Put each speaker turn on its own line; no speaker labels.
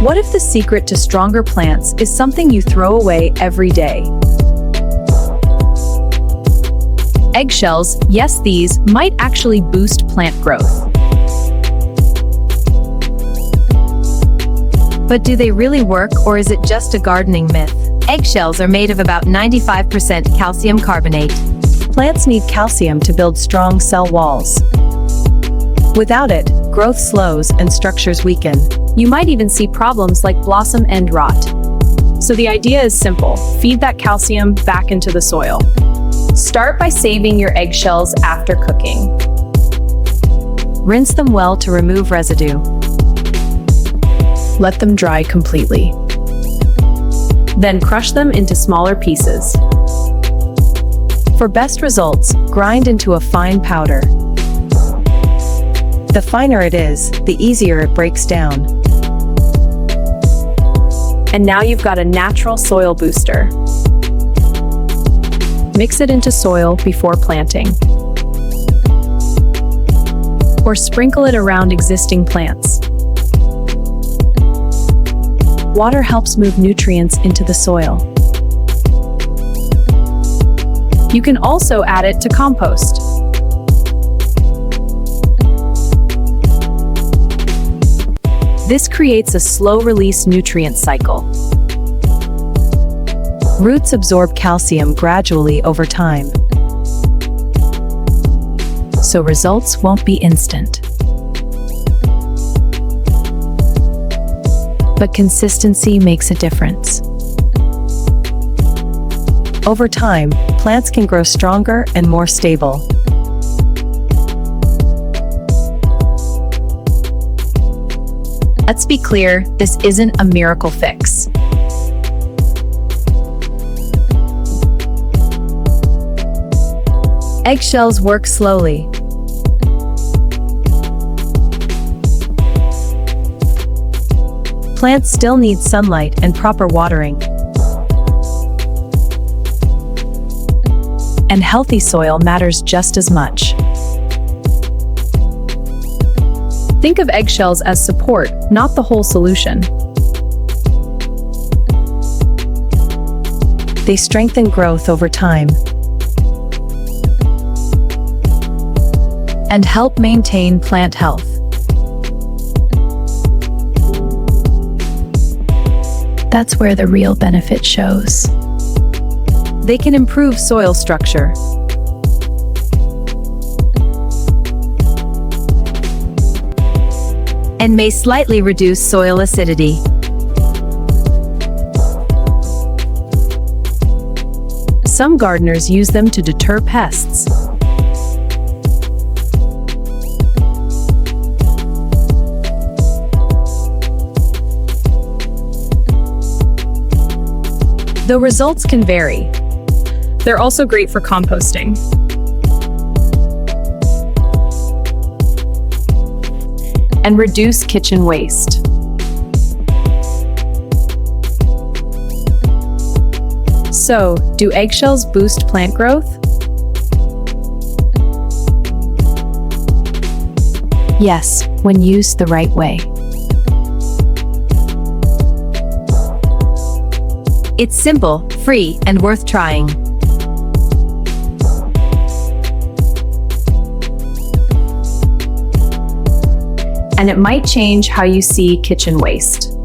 What if the secret to stronger plants is something you throw away every day? Eggshells, yes, these might actually boost plant growth. But do they really work, or is it just a gardening myth? Eggshells are made of about 95% calcium carbonate.
Plants need calcium to build strong cell walls. Without it, growth slows and structures weaken.
You might even see problems like blossom end rot. So the idea is simple: feed that calcium back into the soil. Start by saving your eggshells after cooking.
Rinse them well to remove residue.
Let them dry completely. Then crush them into smaller pieces.
For best results, grind into a fine powder. The finer it is, the easier it breaks down.
And now you've got a natural soil booster. Mix it into soil before planting. Or sprinkle it around existing plants. Water helps move nutrients into the soil. You can also add it to compost. This creates a slow-release nutrient cycle.
Roots absorb calcium gradually over time,
so results won't be instant. But consistency makes a difference.
Over time, plants can grow stronger and more stable.
Let's be clear, this isn't a miracle fix.
Eggshells work slowly. Plants still need sunlight and proper watering. And healthy soil matters just as much.
Think of eggshells as support, not the whole solution.
They strengthen growth over time
and help maintain plant health. That's where the real benefit shows.
They can improve soil structure,
and may slightly reduce soil acidity. Some gardeners use them to deter pests. Though results can vary, they're also great for composting. And reduce kitchen waste. So, do eggshells boost plant growth? Yes, when used the right way. It's simple, free, and worth trying. And it might change how you see kitchen waste.